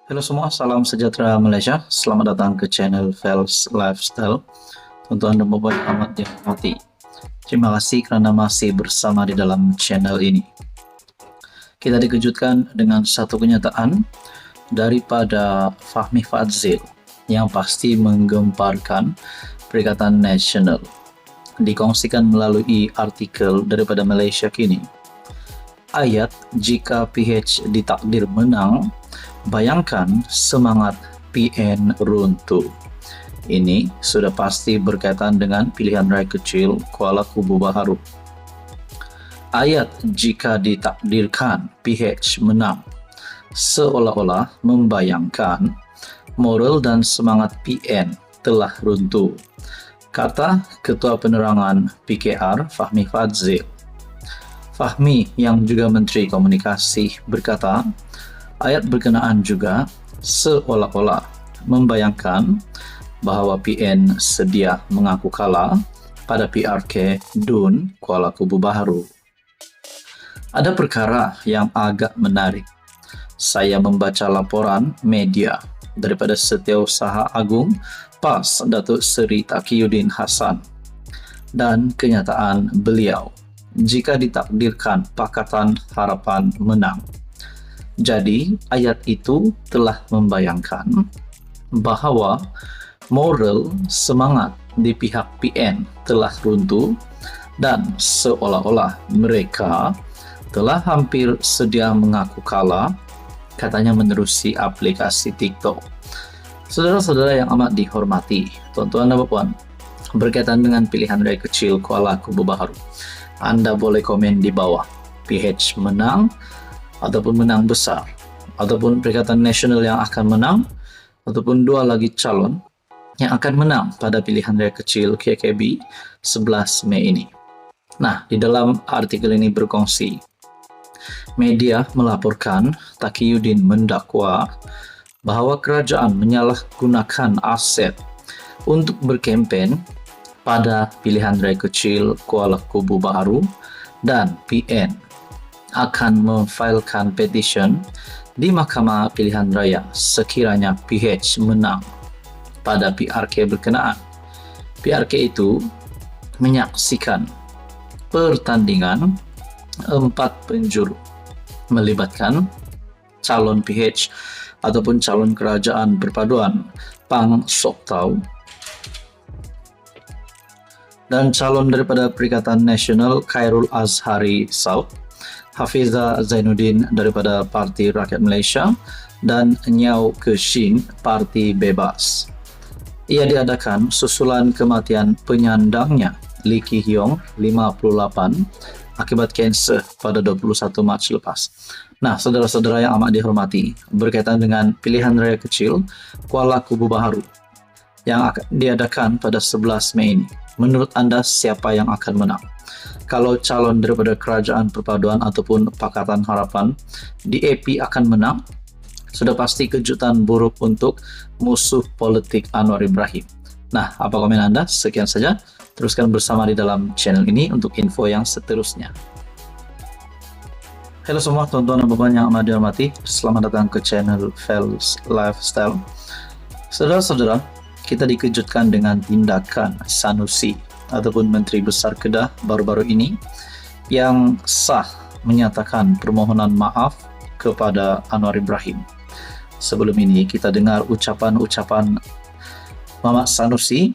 Halo semua, salam sejahtera Malaysia. Selamat datang ke channel Fels Lifestyle. Tuan-tuan dan puan amat dihormati. Terima kasih kerana masih bersama di dalam channel ini. Kita dikejutkan dengan satu kenyataan daripada Fahmi Fadzil yang pasti menggemparkan Perikatan Nasional. Dikongsikan melalui artikel daripada Malaysia Kini. Ayat, jika PH ditakdir menang, bayangkan semangat PN runtuh. Ini sudah pasti berkaitan dengan pilihan raya kecil Kuala Kubu Baharu. Ayat, jika ditakdirkan PH menang, seolah-olah membayangkan moral dan semangat PN telah runtuh, kata Ketua Penerangan PKR Fahmi Fadzil. Fahmi yang juga Menteri Komunikasi berkata, ayat berkenaan juga seolah-olah membayangkan bahawa PN sedia mengaku kalah pada PRK DUN Kuala Kubu Baharu. Ada perkara yang agak menarik. Saya membaca laporan media daripada Setiausaha Agung PAS Datuk Seri Taqiyuddin Hassan dan kenyataan beliau jika ditakdirkan Pakatan Harapan menang. Jadi, ayat itu telah membayangkan bahawa moral semangat di pihak PN telah runtuh dan seolah-olah mereka telah hampir sedia mengaku kalah, katanya menerusi aplikasi TikTok. Saudara-saudara yang amat dihormati, tuan-tuan dan puan, berkaitan dengan pilihan raya kecil Kuala Kubu Baharu, Anda boleh komen di bawah. PH menang ataupun menang besar, ataupun Perikatan Nasional yang akan menang, ataupun dua lagi calon yang akan menang pada pilihan raya kecil KKB 11 Mei ini. Nah, di dalam artikel ini berkongsi, media melaporkan Taqiyuddin mendakwa bahawa kerajaan menyalahgunakan aset untuk berkempen pada pilihan raya kecil Kuala Kubu Baharu dan PN akan memfailkan petisyen di Mahkamah Pilihan Raya sekiranya PH menang pada PRK berkenaan. PRK itu menyaksikan pertandingan 4 penjuru melibatkan calon PH ataupun calon kerajaan perpaduan Pang Sok Tau dan calon daripada Perikatan Nasional Khairul Azhari Saud, Hafiza Zainuddin daripada Parti Rakyat Malaysia dan Nyau Keshin Parti Bebas. Ia diadakan susulan kematian penyandangnya Lee Ki Hiong 58 akibat kanser pada 21 Mac lepas. Nah, saudara-saudara yang amat dihormati, berkaitan dengan pilihan raya kecil Kuala Kubu Baharu yang akan diadakan pada 11 Mei ini, menurut anda siapa yang akan menang? Kalau calon daripada Kerajaan Perpaduan ataupun Pakatan Harapan DAP akan menang, sudah pasti kejutan buruk untuk musuh politik Anwar Ibrahim. Nah, apa komen anda? Sekian saja. Teruskan bersama di dalam channel ini untuk info yang seterusnya. Halo semua tuan-tuan dan puan yang amat dihormati. Selamat datang ke channel Fels Lifestyle. Saudara-saudara, kita dikejutkan dengan tindakan Sanusi ataupun Menteri Besar Kedah baru-baru ini yang sah menyatakan permohonan maaf kepada Anwar Ibrahim. Sebelum ini kita dengar ucapan-ucapan Mamat Sanusi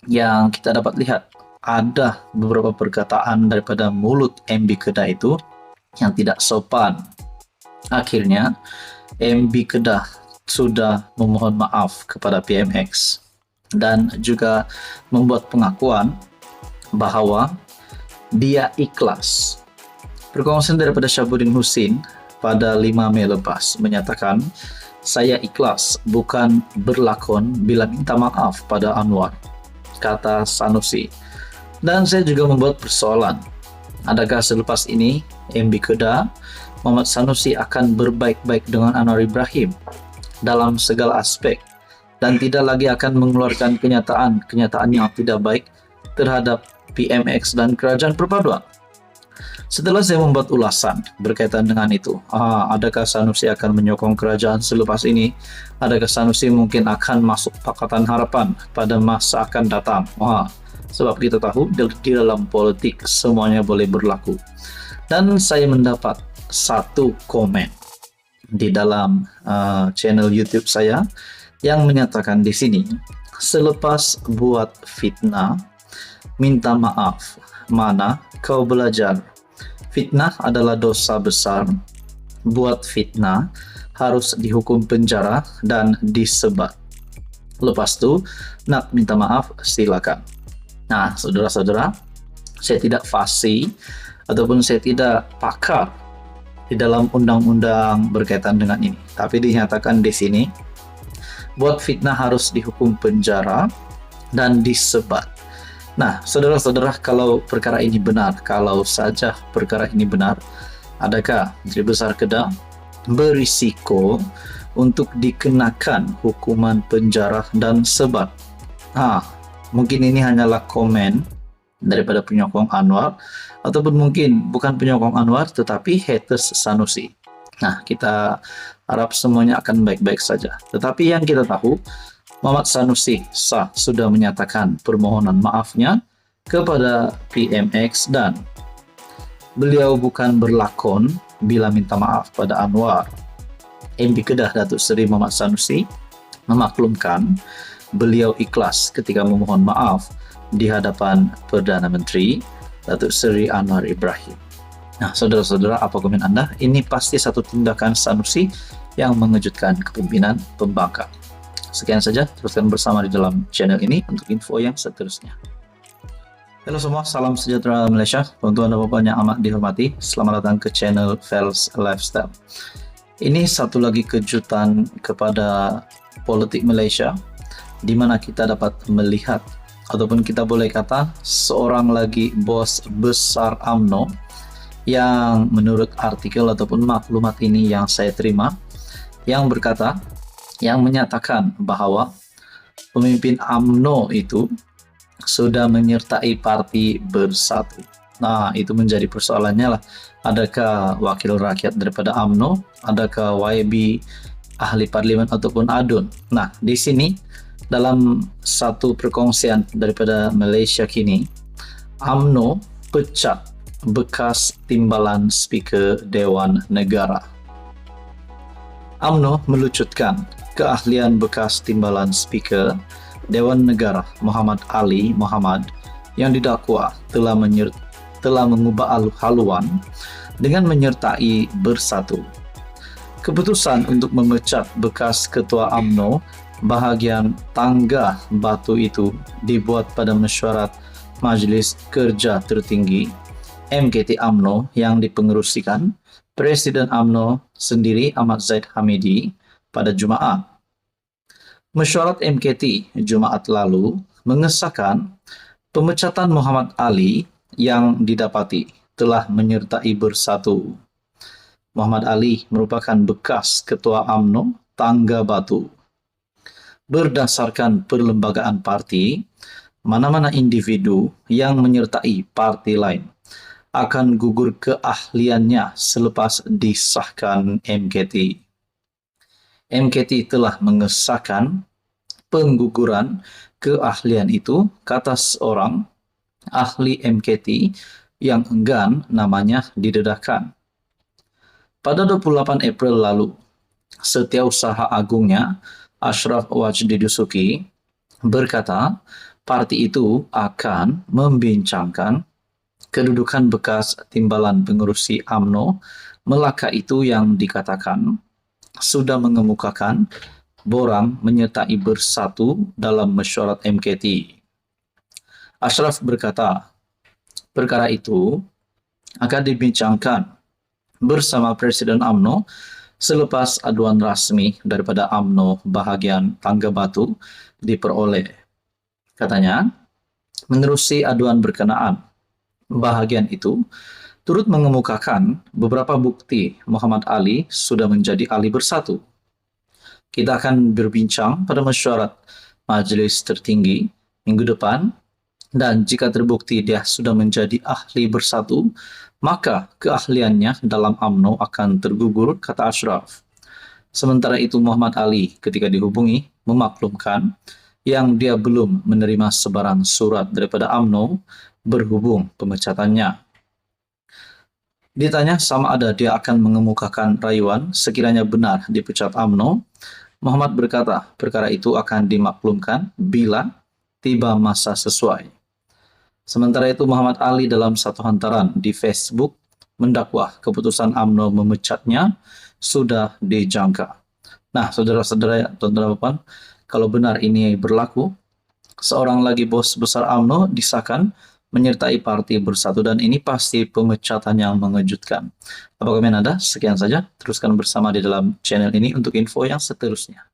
yang kita dapat lihat ada beberapa perkataan daripada mulut MB Kedah itu yang tidak sopan. Akhirnya MB Kedah sudah memohon maaf kepada PMX dan juga membuat pengakuan bahawa dia ikhlas. Perkongsian daripada Syabuddin Husin pada 5 Mei lepas menyatakan, saya ikhlas bukan berlakon bila minta maaf pada Anwar, kata Sanusi. Dan saya juga membuat persoalan, adakah selepas ini MB Kedah Muhammad Sanusi akan berbaik-baik dengan Anwar Ibrahim dalam segala aspek dan tidak lagi akan mengeluarkan kenyataan yang tidak baik terhadap PMX dan Kerajaan Perpaduan. Setelah saya membuat ulasan berkaitan dengan itu, adakah Sanusi akan menyokong kerajaan selepas ini? Adakah Sanusi mungkin akan masuk Pakatan Harapan pada masa akan datang? Sebab kita tahu di dalam politik semuanya boleh berlaku. Dan saya mendapat satu komen di dalam channel YouTube saya yang menyatakan di sini, selepas buat fitnah, minta maaf. Mana kau belajar? Fitnah adalah dosa besar. Buat fitnah harus dihukum penjara dan disebat. Lepas itu, nak minta maaf, silakan. Nah, saudara-saudara, saya tidak fasih ataupun saya tidak pakar di dalam undang-undang berkaitan dengan ini. Tapi dinyatakan di sini, buat fitnah harus dihukum penjara dan disebat. Nah, saudara-saudara, kalau perkara ini benar, kalau saja perkara ini benar, adakah Menteri Besar Kedah berisiko untuk dikenakan hukuman penjara dan sebat? Mungkin ini hanyalah komen daripada penyokong Anwar, ataupun mungkin bukan penyokong Anwar, tetapi haters Sanusi. Nah, kita harap semuanya akan baik-baik saja. Tetapi yang kita tahu, Muhammad Sanusi sudah menyatakan permohonan maafnya kepada PMX dan beliau bukan berlakon bila minta maaf pada Anwar. MP Kedah Datuk Seri Muhammad Sanusi memaklumkan beliau ikhlas ketika memohon maaf di hadapan Perdana Menteri Datuk Seri Anwar Ibrahim. Nah, saudara-saudara, apa komen Anda? Ini pasti satu tindakan Sanusi yang mengejutkan kepemimpinan pembangkang. Sekian saja, teruskan bersama di dalam channel ini untuk info yang seterusnya. Halo semua, salam sejahtera Malaysia. Tuan-tuan dan puan yang amat dihormati, selamat datang ke channel Fels Lifestyle. Ini satu lagi kejutan kepada politik Malaysia, di mana kita dapat melihat, ataupun kita boleh kata, seorang lagi bos besar UMNO, yang menurut artikel ataupun maklumat ini yang saya terima, yang berkata, yang menyatakan bahwa pemimpin UMNO itu sudah menyertai parti Bersatu. Nah, itu menjadi persoalannya lah. Adakah wakil rakyat daripada UMNO? Adakah YB ahli parlimen ataupun ADUN? Nah, di sini dalam satu perkongsian daripada Malaysia Kini, UMNO pecat bekas timbalan Speaker Dewan Negara. UMNO melucutkan keahlian bekas timbalan Speaker Dewan Negara Muhammad Ali Muhammad yang didakwa telah mengubah haluan dengan menyertai Bersatu. Keputusan untuk memecat bekas ketua UMNO bahagian Tangga Batu itu dibuat pada mesyuarat Majlis Kerja Tertinggi MKT UMNO yang dipengerusikan Presiden UMNO sendiri Ahmad Zaid Hamidi pada Jumaat. Mesyuarat MKT Jumaat lalu mengesahkan pemecatan Muhammad Ali yang didapati telah menyertai Bersatu. Muhammad Ali merupakan bekas ketua UMNO Tangga Batu. Berdasarkan perlembagaan parti, mana-mana individu yang menyertai parti lain akan gugur keahliannya selepas disahkan MKT. MKT telah mengesahkan pengguguran keahlian itu, kata seorang ahli MKT yang enggan namanya didedahkan. Pada 28 April lalu, Setiausaha Agungnya Ashraf Wajdi Dusuki berkata parti itu akan membincangkan kedudukan bekas timbalan pengerusi UMNO Melaka itu yang dikatakan sudah mengemukakan borang menyertai Bersatu dalam mesyuarat MKT. Ashraf berkata, perkara itu akan dibincangkan bersama Presiden UMNO selepas aduan rasmi daripada UMNO bahagian Tangga Batu diperoleh. Katanya, menerusi aduan berkenaan, bahagian itu turut mengemukakan beberapa bukti Muhammad Ali sudah menjadi ahli Bersatu. Kita akan berbincang pada mesyuarat Majlis Tertinggi minggu depan Dan jika terbukti dia sudah menjadi ahli bersatu, maka keahliannya dalam UMNO akan tergugur, kata Ashraf. Sementara itu Muhammad Ali ketika dihubungi memaklumkan yang dia belum menerima sebarang surat daripada UMNO berhubung pemecatannya. Ditanya sama ada dia akan mengemukakan rayuan sekiranya benar dipecat UMNO, Muhammad berkata perkara itu akan dimaklumkan bila tiba masa sesuai. Sementara itu Muhammad Ali dalam satu hantaran di Facebook mendakwah keputusan UMNO memecatnya sudah dijangka. Nah, saudara-saudara, tuan-tuan, kalau benar ini berlaku, seorang lagi bos besar UMNO disahkan menyertai Parti Bersatu dan ini pasti pemecatan yang mengejutkan. Apa komen Anda? Sekian saja, teruskan bersama di dalam channel ini untuk info yang seterusnya.